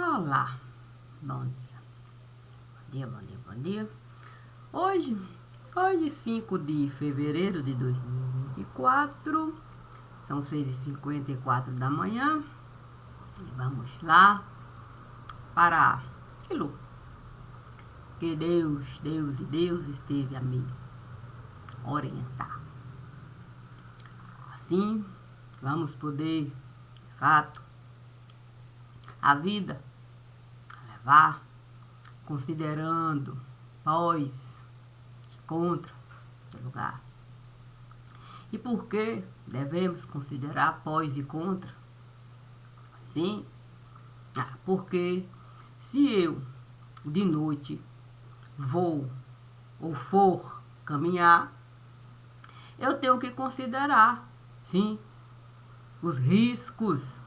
Olá, bom dia, bom dia, bom dia, bom dia. Hoje 5 de fevereiro de 2024, são 6h54 da manhã e vamos lá para aquilo que Deus esteve a me orientar. Assim, vamos poder, de fato, a vida levar considerando pós e contra o lugar. E por que devemos considerar pós e contra? Sim, porque se eu de noite vou ou for caminhar, eu tenho que considerar, sim, os riscos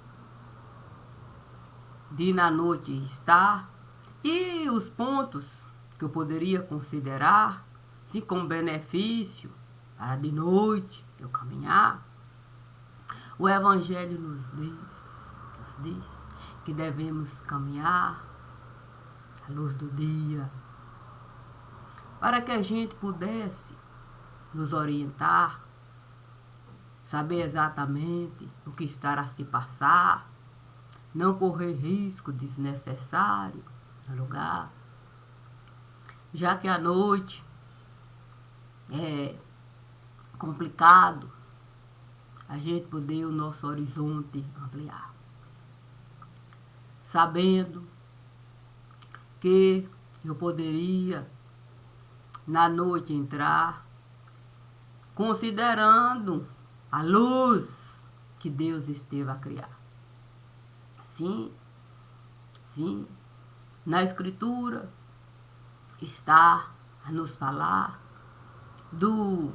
de na noite estar e os pontos que eu poderia considerar, sim, como benefício para de noite eu caminhar. O Evangelho nos diz que devemos caminhar à luz do dia, para que a gente pudesse nos orientar, saber exatamente o que está a se passar, não correr risco desnecessário no lugar, já que à noite é complicado a gente poder o nosso horizonte ampliar, sabendo que eu poderia na noite entrar considerando a luz que Deus esteve a criar. Sim, na Escritura está a nos falar do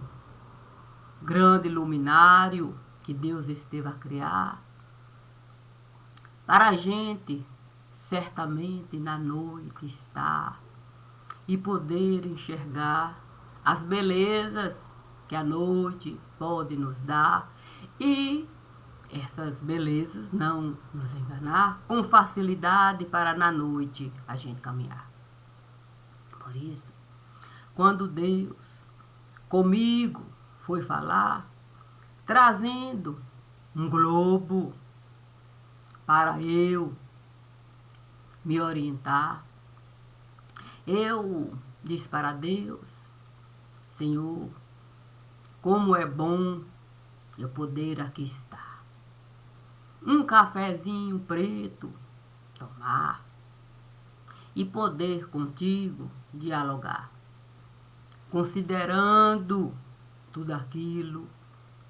grande luminário que Deus esteve a criar, para a gente certamente na noite estar e poder enxergar as belezas que a noite pode nos dar e essas belezas não nos enganar com facilidade para na noite a gente caminhar. Por isso, quando Deus comigo foi falar, trazendo um globo para eu me orientar, eu disse para Deus: Senhor, como é bom eu poder aqui estar. Um cafezinho preto tomar e poder contigo dialogar, considerando tudo aquilo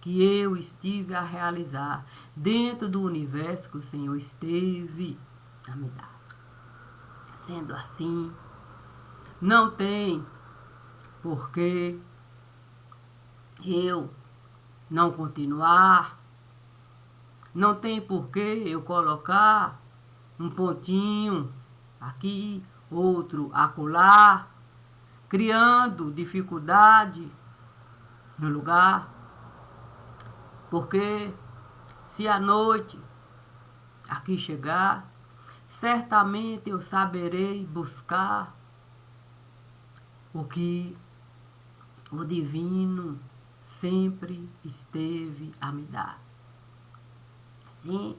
que eu estive a realizar dentro do universo que o Senhor esteve a me dar. Sendo assim, não tem por que eu não continuar, não tem por que eu colocar um pontinho aqui, outro acolá, criando dificuldade no lugar, porque se a noite aqui chegar, certamente eu saberei buscar o que o divino sempre esteve a me dar. Sim,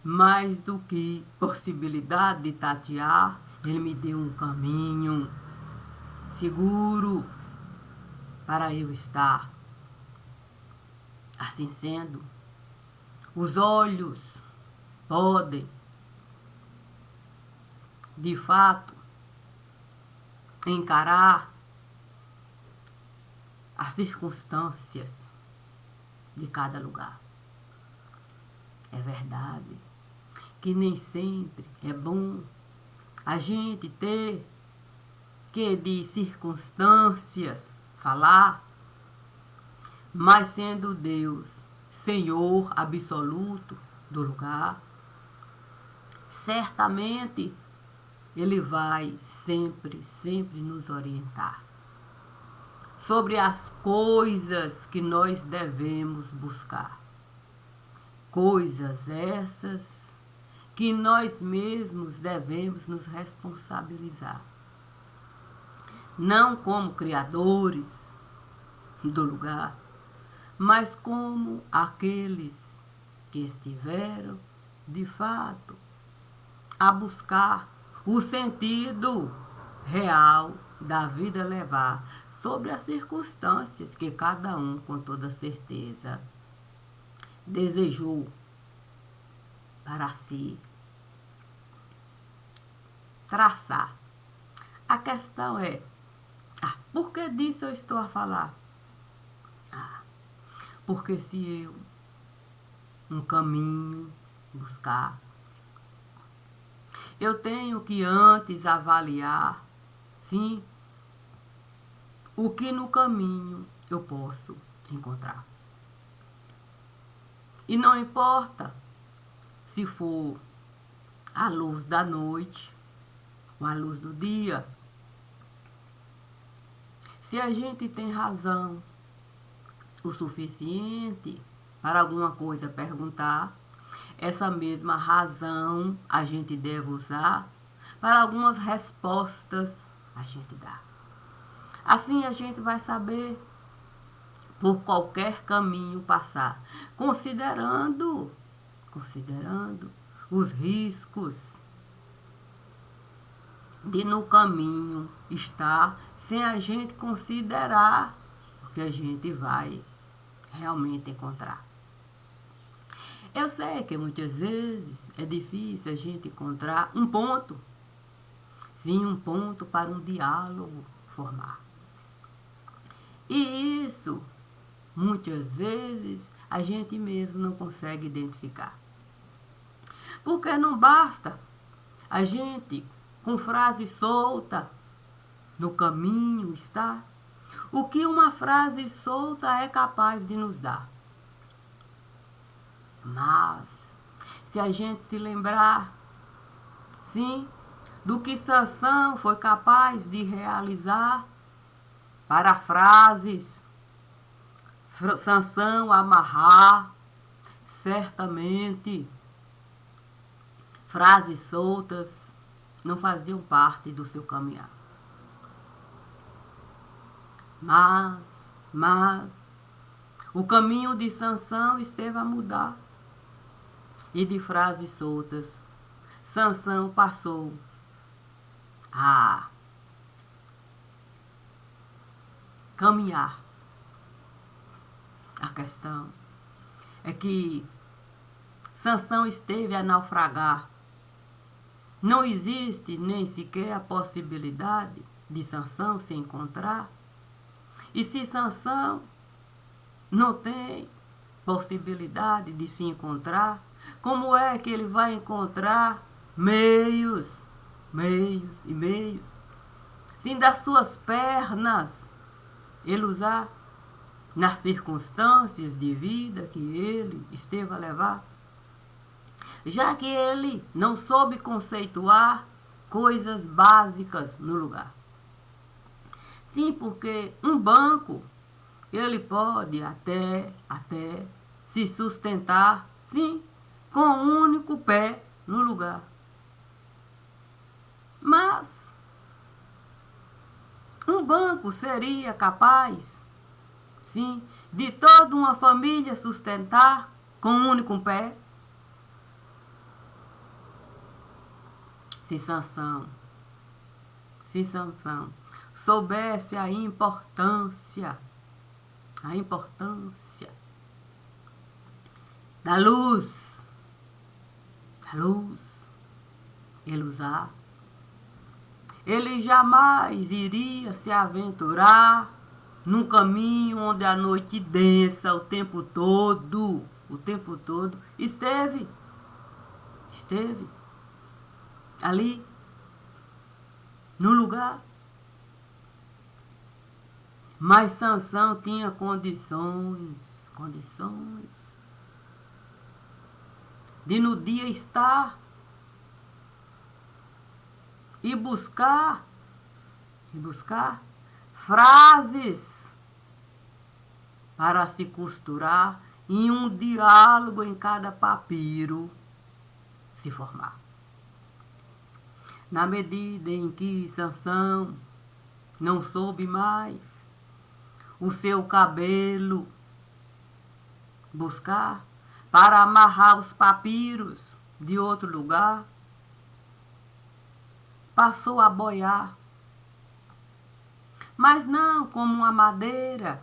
mais do que possibilidade de tatear, ele me deu um caminho seguro para eu estar. Assim sendo, os olhos podem, de fato, encarar as circunstâncias de cada lugar. É verdade que nem sempre é bom a gente ter que de circunstâncias falar, mas sendo Deus Senhor absoluto do lugar, certamente Ele vai sempre nos orientar sobre as coisas que nós devemos buscar. Coisas essas que nós mesmos devemos nos responsabilizar. Não como criadores do lugar, mas como aqueles que estiveram, de fato, a buscar o sentido real da vida levar sobre as circunstâncias que cada um, com toda certeza, desejou para si traçar. A questão é, por que disso eu estou a falar? Porque se eu, um caminho, buscar, eu tenho que antes avaliar, sim, o que no caminho eu posso encontrar. E não importa se for a luz da noite ou a luz do dia, se a gente tem razão o suficiente para alguma coisa perguntar, essa mesma razão a gente deve usar para algumas respostas a gente dar. Assim a gente vai saber por qualquer caminho passar, considerando os riscos de no caminho estar sem a gente considerar o que a gente vai realmente encontrar. Eu sei que muitas vezes é difícil a gente encontrar um ponto, sim, um ponto para um diálogo formar. E isso, muitas vezes, a gente mesmo não consegue identificar. Porque não basta a gente, com frase solta, no caminho está, o que uma frase solta é capaz de nos dar. Mas, se a gente se lembrar, sim, do que Sansão foi capaz de realizar, para frases, Sansão amarrar, certamente, frases soltas não faziam parte do seu caminhar. Mas, o caminho de Sansão esteve a mudar. E de frases soltas, Sansão passou a caminhar. A questão é que Sansão esteve a naufragar. Não existe nem sequer a possibilidade de Sansão se encontrar. E se Sansão não tem possibilidade de se encontrar, como é que ele vai encontrar meios, sim, das suas pernas, ele usar nas circunstâncias de vida que ele esteve a levar? Já que ele não soube conceituar coisas básicas no lugar. Sim, porque um banco, ele pode até se sustentar, sim, com um único pé no lugar. Mas um banco seria capaz, sim, de toda uma família sustentar com um único pé? Se Sansão soubesse a importância da luz, ele usar, ele jamais iria se aventurar num caminho onde a noite densa o tempo todo esteve ali no lugar. Mas Sansão tinha condições de no dia estar e buscar frases para se costurar em um diálogo em cada papiro, se formar. Na medida em que Sansão não soube mais o seu cabelo buscar para amarrar os papiros de outro lugar, passou a boiar, mas não como uma madeira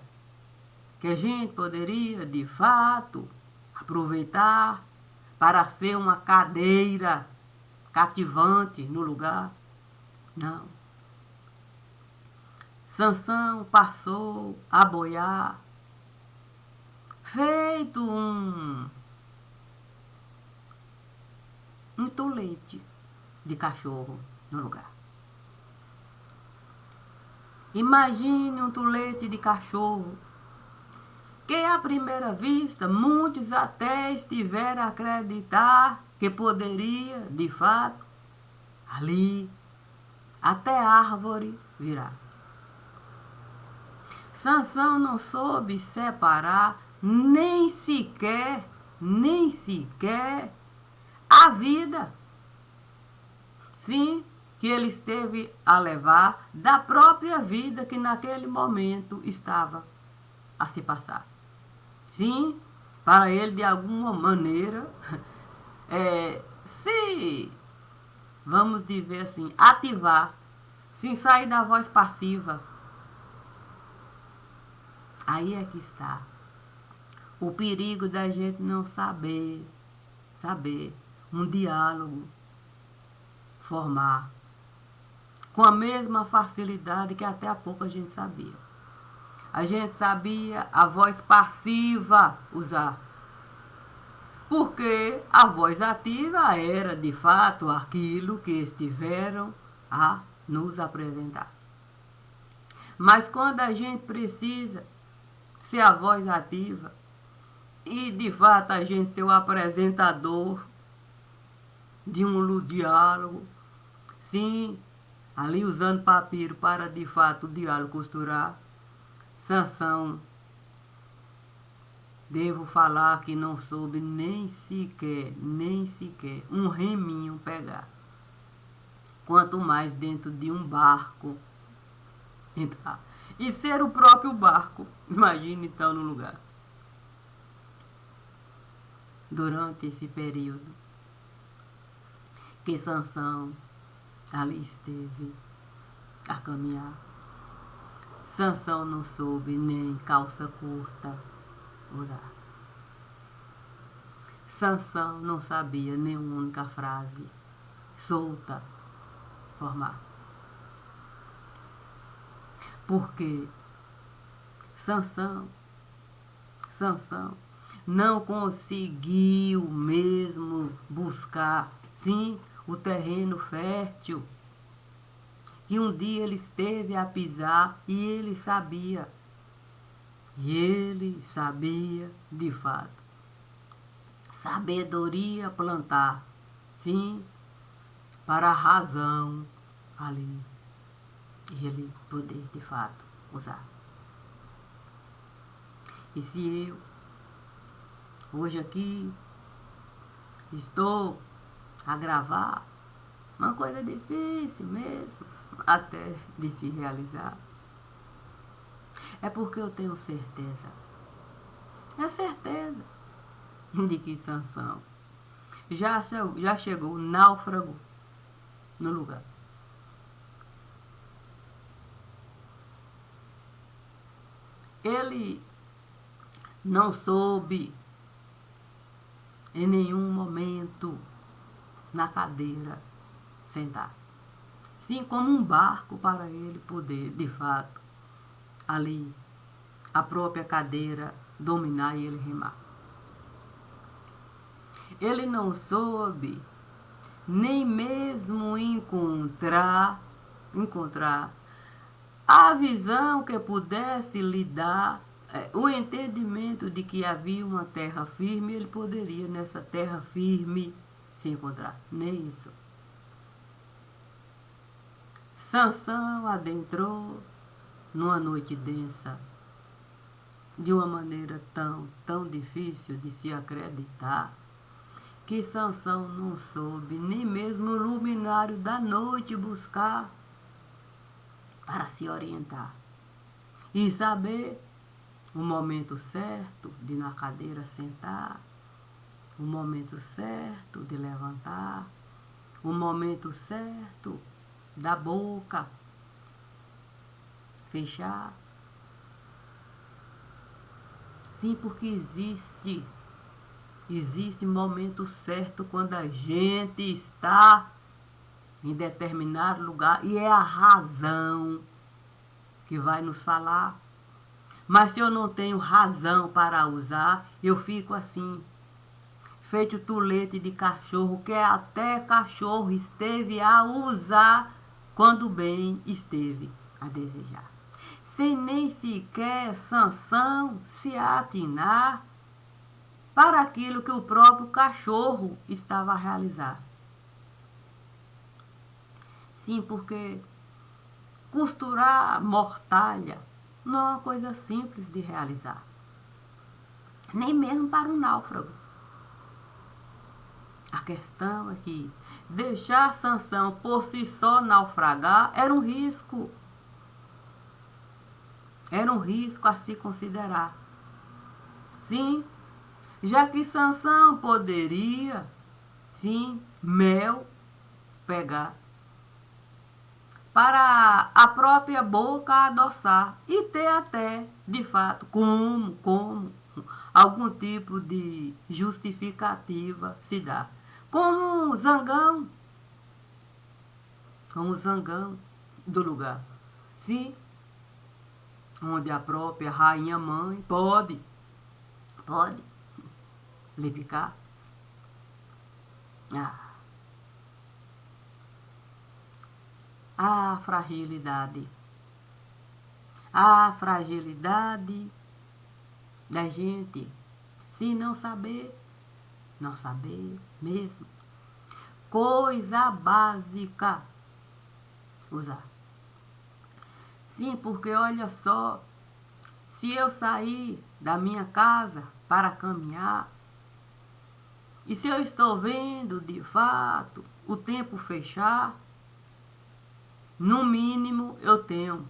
que a gente poderia, de fato, aproveitar para ser uma cadeira cativante no lugar. Não. Sansão passou a boiar, feito um tolete de cachorro no lugar. Imagine um tolete de cachorro que à primeira vista muitos até estiveram a acreditar que poderia, de fato, ali até árvore virar. Sansão não soube separar nem sequer a vida, sim, que ele esteve a levar da própria vida que naquele momento estava a se passar. Sim, para ele de alguma maneira, se, vamos dizer assim, ativar, sem sair da voz passiva. Aí é que está o perigo da gente não saber um diálogo formar com a mesma facilidade que até há pouco a gente sabia. A gente sabia a voz passiva usar, porque a voz ativa era, de fato, aquilo que estiveram a nos apresentar. Mas quando a gente precisa ser a voz ativa e, de fato, a gente ser o apresentador de um diálogo, sim, ali usando papiro para, de fato, o diálogo costurar, Sansão, devo falar que não soube nem sequer um reminho pegar. Quanto mais dentro de um barco entrar. E ser o próprio barco. Imagine então no lugar. Durante esse período que Sansão ali esteve a caminhar, Sansão não soube nem calça curta usar. Sansão não sabia nenhuma única frase solta formar. Porque Sansão não conseguiu mesmo buscar, sim, o terreno fértil que um dia ele esteve a pisar e ele sabia, de fato, sabedoria plantar, sim, para a razão ali, e ele poder, de fato, usar. E se eu, hoje aqui, estou a gravar, uma coisa difícil mesmo, até de se realizar, é porque eu tenho certeza, de que Sansão já chegou náufrago no lugar. Ele não soube em nenhum momento na cadeira sentar. Sim, como um barco para ele poder, de fato, ali, a própria cadeira dominar e ele remar. Ele não soube nem mesmo encontrar a visão que pudesse lhe dar o entendimento de que havia uma terra firme, ele poderia nessa terra firme se encontrar. Nem isso. Sansão adentrou numa noite densa, de uma maneira tão difícil de se acreditar, que Sansão não soube nem mesmo o luminário da noite buscar para se orientar e saber o momento certo de na cadeira sentar, o momento certo de levantar, o momento certo da boca fechar. Sim, porque existe momento certo quando a gente está em determinado lugar e é a razão que vai nos falar. Mas se eu não tenho razão para usar, eu fico assim, feito tulete de cachorro, que até cachorro esteve a usar quando bem esteve a desejar. Sem nem sequer Sansão se atinar para aquilo que o próprio cachorro estava a realizar. Sim, porque costurar mortalha não é uma coisa simples de realizar. Nem mesmo para um náufrago. A questão é que deixar Sansão por si só naufragar era um risco. Era um risco a se considerar. Sim, já que Sansão poderia, sim, mel pegar para a própria boca adoçar e ter até, de fato, como algum tipo de justificativa se dá. Como o zangão do lugar. Sim, onde a própria rainha mãe pode lhe picar. A fragilidade. A fragilidade da gente. Se não saber mesmo. Coisa básica. Usar. Sim, porque olha só, se eu sair da minha casa para caminhar, e se eu estou vendo de fato o tempo fechar, no mínimo eu tenho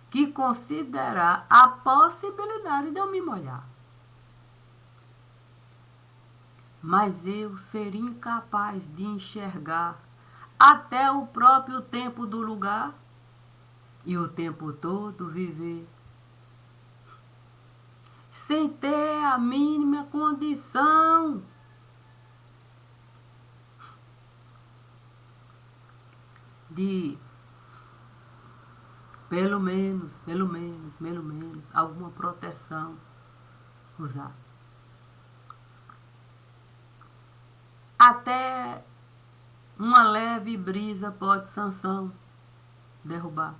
que considerar a possibilidade de eu me molhar. Mas eu seria incapaz de enxergar até o próprio tempo do lugar e o tempo todo viver sem ter a mínima condição de pelo menos alguma proteção usar. Até uma leve brisa pode Sansão derrubar.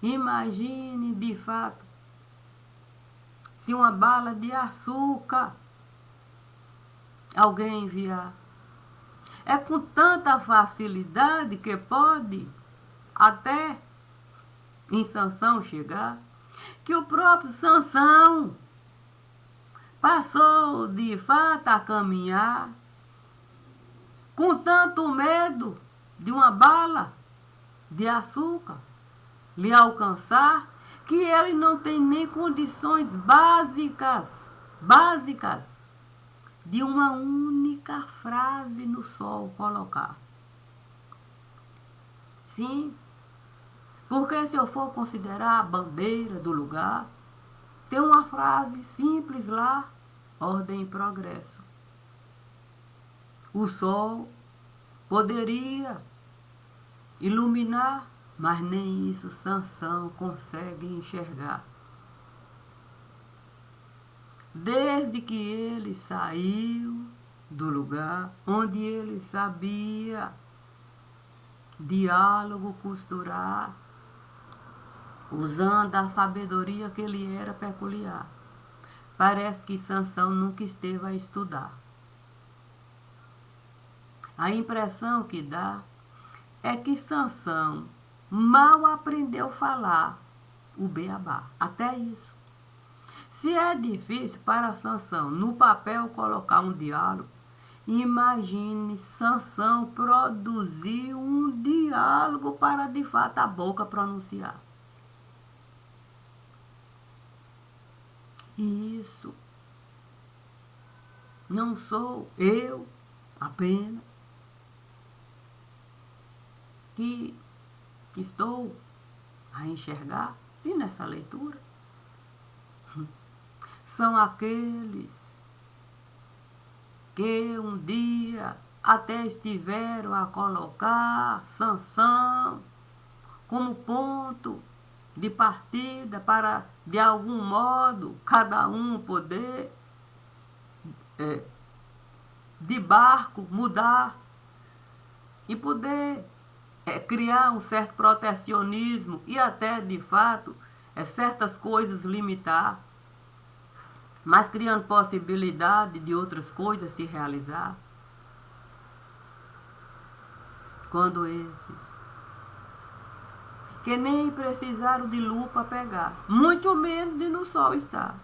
Imagine de fato se uma bala de açúcar alguém enviar. É com tanta facilidade que pode até em Sansão chegar, que o próprio Sansão passou de fato a caminhar com tanto medo de uma bala de açúcar lhe alcançar, que ele não tem nem condições básicas de uma única frase no sol colocar. Sim, porque se eu for considerar a bandeira do lugar, tem uma frase simples lá, ordem e progresso. O sol poderia iluminar, mas nem isso Sansão consegue enxergar. Desde que ele saiu do lugar onde ele sabia diálogo costurar, usando a sabedoria que lhe era peculiar. Parece que Sansão nunca esteve a estudar. A impressão que dá é que Sansão mal aprendeu a falar o beabá. Até isso. Se é difícil para Sansão no papel colocar um diálogo, imagine Sansão produzir um diálogo para de fato a boca pronunciar. E isso não sou eu apenas que estou a enxergar, sim, nessa leitura. São aqueles que um dia até estiveram a colocar Sansão como ponto de partida para, de algum modo, cada um poder de barco mudar e poder criar um certo protecionismo e até, de fato, certas coisas limitar, mas criando possibilidade de outras coisas se realizar. Quando esses que nem precisaram de lupa pegar, muito menos de no sol estar,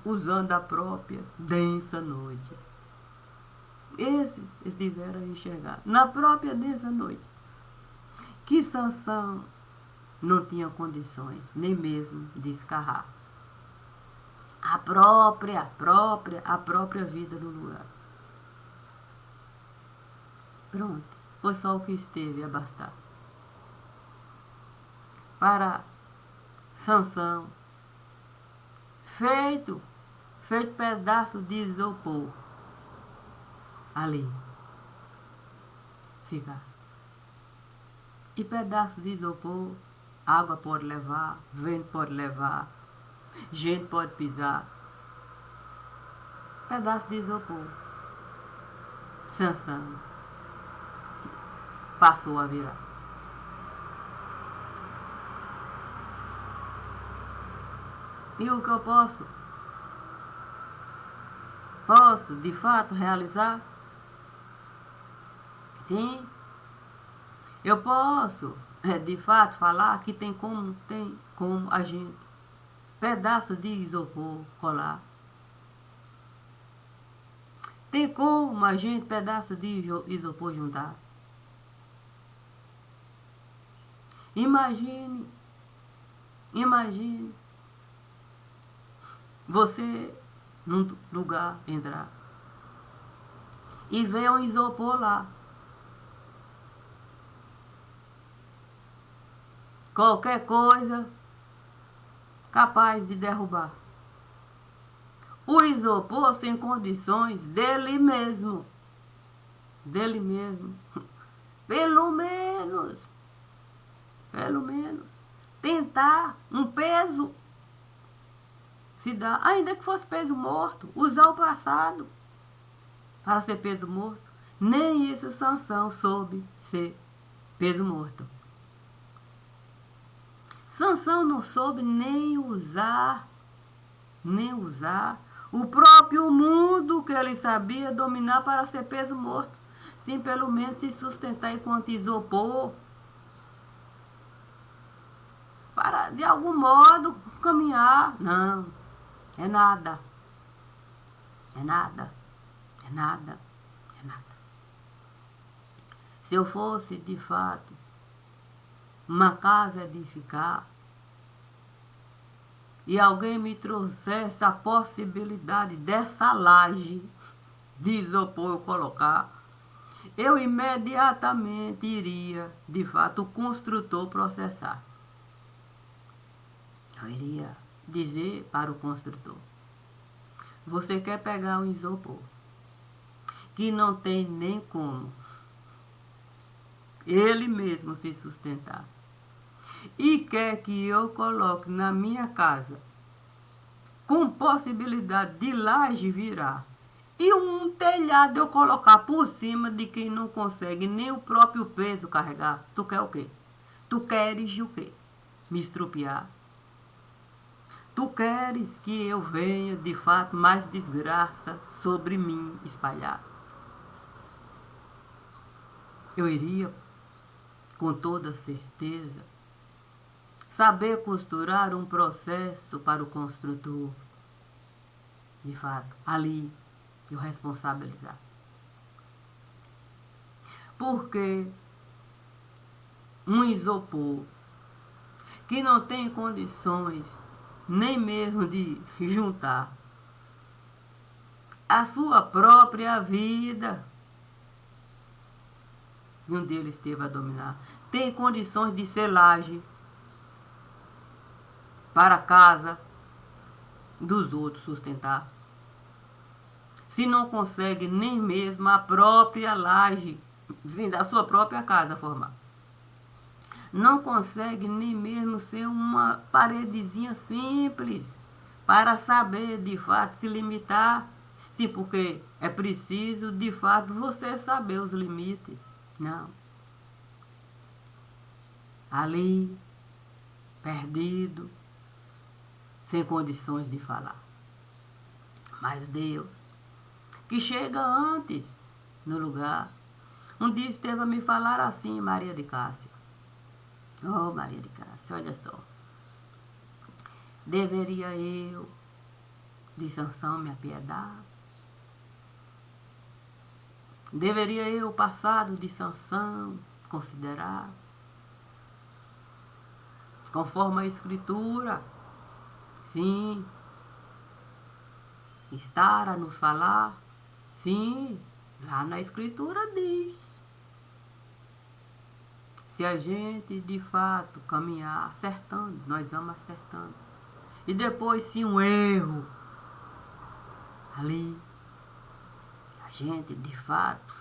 usando a própria densa noite. Esses estiveram a enxergar, na própria densa noite, que Sansão não tinha condições nem mesmo de escarrar a própria vida no lugar. Pronto, foi só o que esteve a bastar para Sansão, feito pedaço de isopor, ali ficar. E pedaço de isopor, água pode levar, vento pode levar, gente pode pisar. Pedaço de isopor. Sansão passou a virar. E o que eu posso de fato realizar? Sim, eu posso de fato falar que tem como a gente pedaços de isopor colar. Tem como a gente pedaços de isopor juntar. Imagine você num lugar entrar e ver um isopor lá. Qualquer coisa capaz de derrubar. O isopor sem condições dele mesmo. Pelo menos, tentar um peso se dá, ainda que fosse peso morto, usar o passado para ser peso morto. Nem isso Sansão soube ser peso morto. Sansão não soube nem usar o próprio mundo que ele sabia dominar para ser peso morto. Sim, pelo menos se sustentar enquanto isopor, para de algum modo caminhar. Não, é nada. Se eu fosse de fato uma casa edificar e alguém me trouxesse a possibilidade dessa laje de isopor eu colocar, eu imediatamente iria, de fato, o construtor processar. Eu iria dizer para o construtor: você quer pegar um isopor que não tem nem como ele mesmo se sustentar e quer que eu coloque na minha casa com possibilidade de laje virar e um telhado eu colocar por cima de quem não consegue nem o próprio peso carregar. Tu quer o quê? Tu queres o quê? Me estrupiar? Tu queres que eu venha de fato mais desgraça sobre mim espalhar? Eu iria com toda certeza saber costurar um processo para o construtor. De fato, ali eu responsabilizar. Porque um isopor que não tem condições nem mesmo de juntar a sua própria vida, e um deles esteve a dominar, tem condições de ser laje para a casa dos outros sustentar. Se não consegue nem mesmo a própria laje, sim, da sua própria casa formar. Não consegue nem mesmo ser uma paredezinha simples para saber de fato se limitar. Sim, porque é preciso de fato você saber os limites. Não. Ali, perdido, sem condições de falar. Mas Deus, que chega antes no lugar, um dia esteve a me falar assim, Maria de Cássia. Oh, Maria de Cássia, olha só. Deveria eu, de Sansão, me apiedar? Deveria eu, o passado de Sansão, considerar? Conforme a Escritura, sim, estar a nos falar, sim, lá na Escritura diz. Se a gente, de fato, caminhar acertando, nós vamos acertando. E depois, se um erro, ali, a gente, de fato,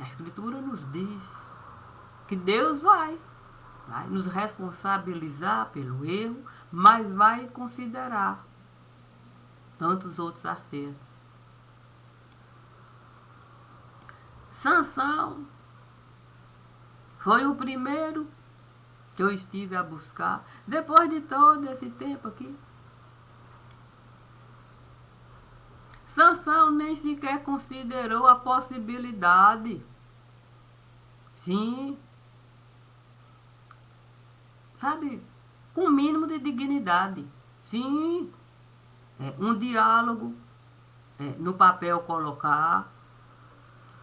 a Escritura nos diz que Deus vai nos responsabilizar pelo erro, mas vai considerar tantos outros acertos. Sansão foi o primeiro que eu estive a buscar, depois de todo esse tempo aqui. Sansão nem sequer considerou a possibilidade. Sim. Sabe? Com o mínimo de dignidade. Sim. Um diálogo no papel colocar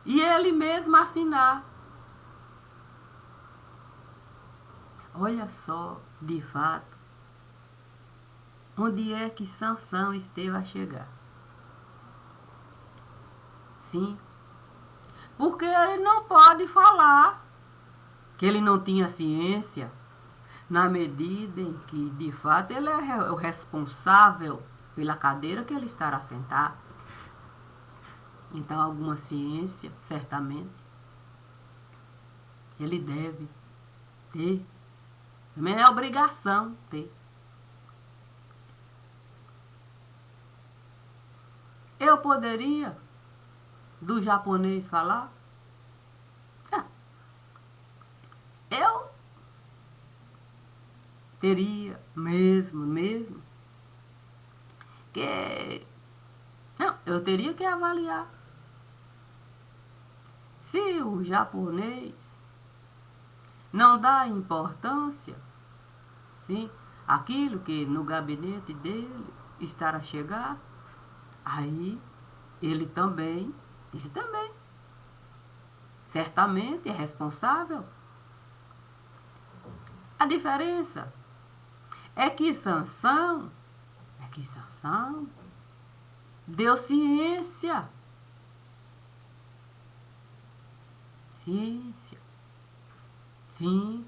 e ele mesmo assinar. Olha só, de fato, onde é que Sansão esteve a chegar. Sim, porque ele não pode falar que ele não tinha ciência, na medida em que, de fato, ele é o responsável pela cadeira que ele estará sentado. Então, alguma ciência, certamente, ele deve ter. Também é obrigação ter. Eu poderia, do japonês, falar? Eu teria mesmo, que... Não, eu teria que avaliar. Se o japonês não dá importância, sim, aquilo que no gabinete dele estará a chegar, aí ele também, certamente é responsável. A diferença é que Sansão deu ciência. Ciência. Sim.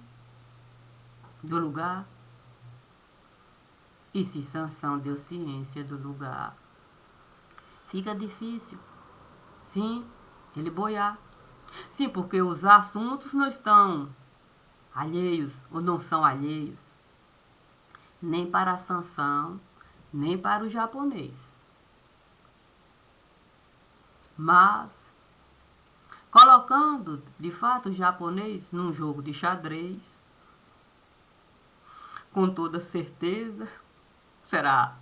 Do lugar. E se Sansão deu ciência do lugar, fica difícil. Sim, ele boiar. Sim, porque os assuntos não estão alheios ou não são alheios nem para Sansão, nem para o japonês. Mas, colocando de fato o japonês num jogo de xadrez, com toda certeza, terá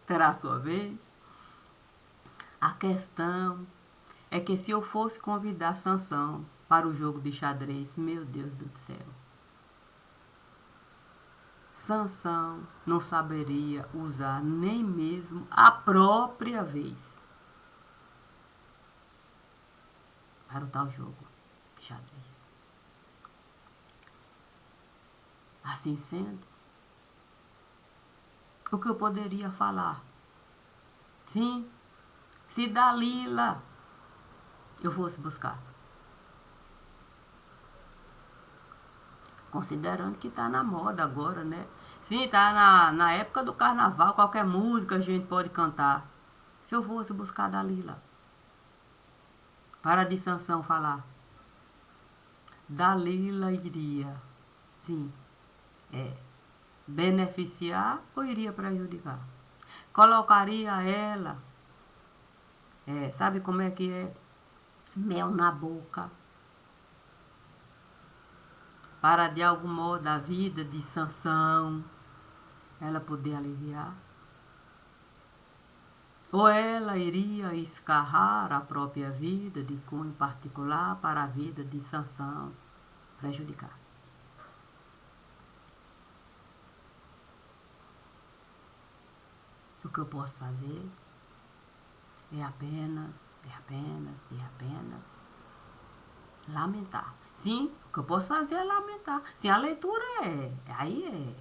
a sua vez. A questão é que se eu fosse convidar Sansão para o jogo de xadrez. Meu Deus do céu. Sansão não saberia usar nem mesmo a própria vez para o tal jogo de xadrez. Assim sendo, o que eu poderia falar? Sim, se Dalila eu fosse buscar. Considerando que está na moda agora, né? Sim, está na época do carnaval, qualquer música a gente pode cantar. Se eu fosse buscar Dalila, para de Sansão falar, Dalila iria, sim, beneficiar ou iria prejudicar? Colocaria ela, sabe como é que é? Mel na boca, para de algum modo a vida de Sansão ela poder aliviar? Ou ela iria escarrar a própria vida de cunho particular para a vida de Sansão prejudicar? O que eu posso fazer é apenas lamentar. Sim, o que eu posso fazer é lamentar. Sim, a leitura aí é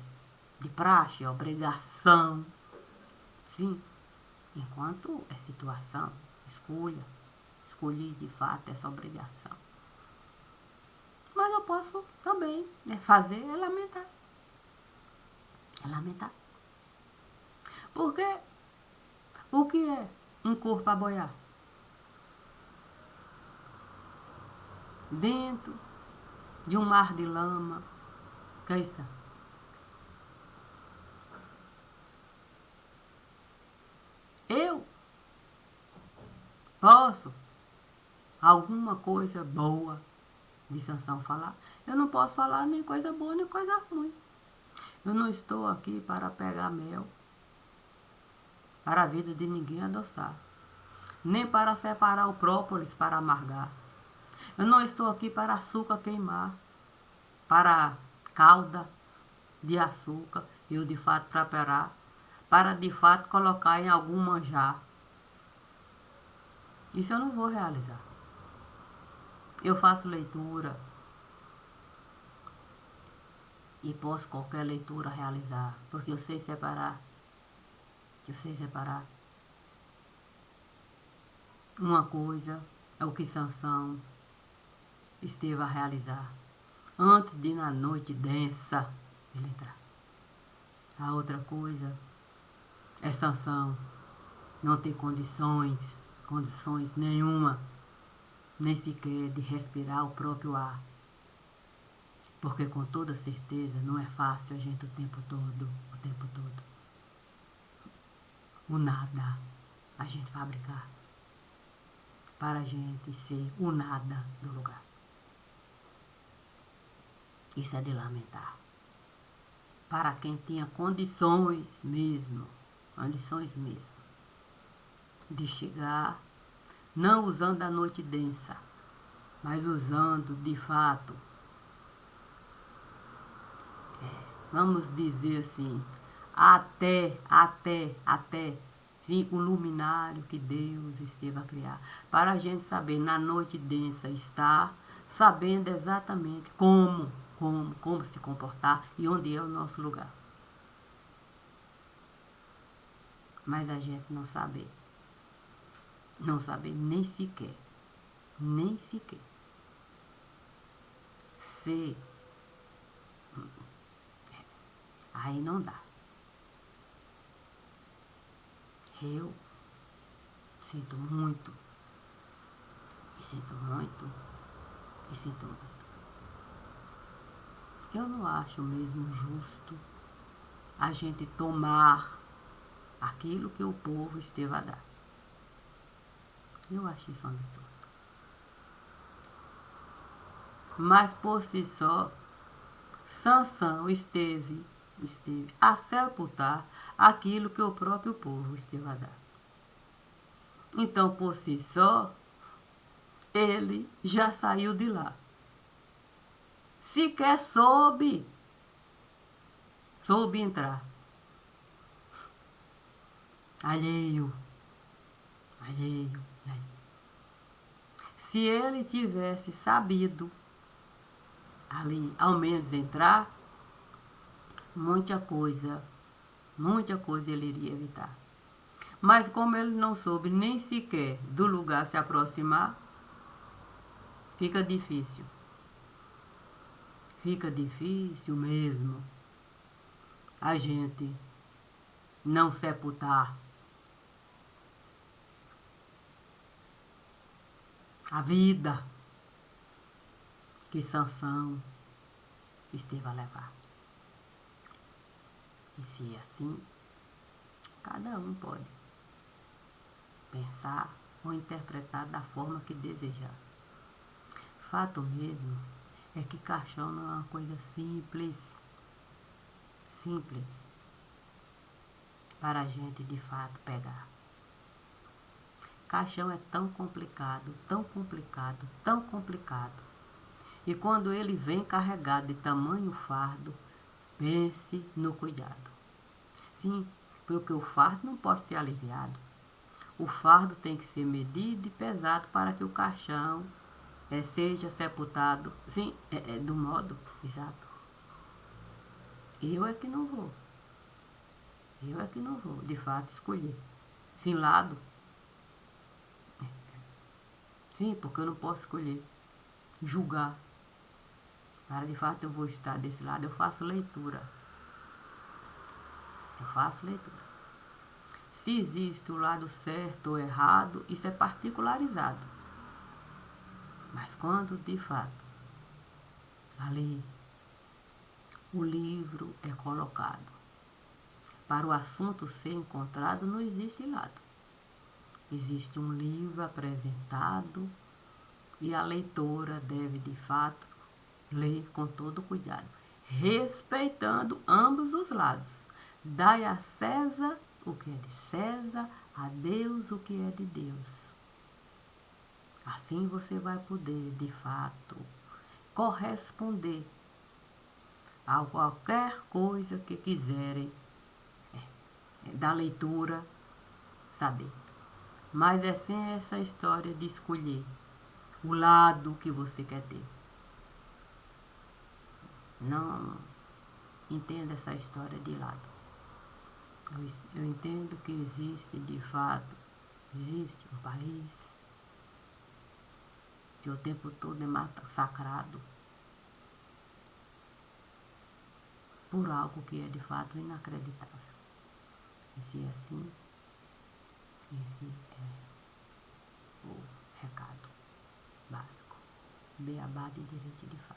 de praxe, é obrigação. Sim, enquanto é situação, escolhi de fato essa obrigação. Mas eu posso também fazer é lamentar. É lamentar. Porque o que é um corpo a boiar? Dentro de um mar de lama. Que é isso? Eu posso alguma coisa boa de Sansão falar? Eu não posso falar nem coisa boa nem coisa ruim. Eu não estou aqui para pegar mel para a vida de ninguém adoçar, nem para separar o própolis para amargar. Eu não estou aqui para açúcar queimar, para calda de açúcar eu de fato preparar, para de fato colocar em algum manjar. Isso eu não vou realizar. Eu faço leitura e posso qualquer leitura realizar, porque eu sei separar. Uma coisa é o que Sansão esteve a realizar antes de na noite densa ele entrar. A outra coisa é Sansão não ter condições nenhuma, nem sequer de respirar o próprio ar. Porque com toda certeza não é fácil a gente o tempo todo, o nada a gente fabricar, para a gente ser o nada do lugar. Isso é de lamentar. Para quem tinha condições mesmo, de chegar, não usando a noite densa, mas usando de fato, vamos dizer assim, até sim, o luminário que Deus esteve a criar, para a gente saber na noite densa estar sabendo exatamente como se comportar e onde é o nosso lugar. Mas a gente não saber nem sequer ser, aí não dá. Eu sinto muito. Eu não acho mesmo justo a gente tomar aquilo que o povo esteve a dar. Eu acho isso um absurdo. Mas por si só, Sansão esteve a sepultar aquilo que o próprio povo esteve a dar. Então, por si só, ele já saiu de lá. sequer soube entrar. Alheio. Se ele tivesse sabido ali, ao menos entrar, muita coisa ele iria evitar. Mas como ele não soube nem sequer do lugar se aproximar, fica difícil. Fica difícil mesmo a gente não sepultar a vida que Sansão esteve a levar. E se é assim, cada um pode pensar ou interpretar da forma que desejar. Fato mesmo é que caixão não é uma coisa simples para a gente de fato pegar. Caixão é tão complicado. E quando ele vem carregado de tamanho fardo, pense no cuidado. Sim, porque o fardo não pode ser aliviado. O fardo tem que ser medido e pesado para que o caixão seja sepultado, sim, do modo exato. Eu é que não vou, de fato, escolher. Sim, lado. Sim, porque eu não posso escolher. Julgar. Para de fato eu vou estar desse lado, eu faço leitura. Se existe o lado certo ou errado, isso é particularizado. Mas quando, de fato, ali o livro é colocado para o assunto ser encontrado, não existe lado. Existe um livro apresentado e a leitora deve, de fato, ler com todo cuidado, respeitando ambos os lados. Dai a César o que é de César, a Deus o que é de Deus. Assim você vai poder, de fato, corresponder a qualquer coisa que quiserem da leitura saber. Mas é sem essa história de escolher o lado que você quer ter. Não entenda essa história de lado. Eu entendo que existe, de fato, existe um país que o tempo todo é massacrado por algo que é, de fato, inacreditável. E se é assim, esse é o recado básico. Beabá de direito de fato.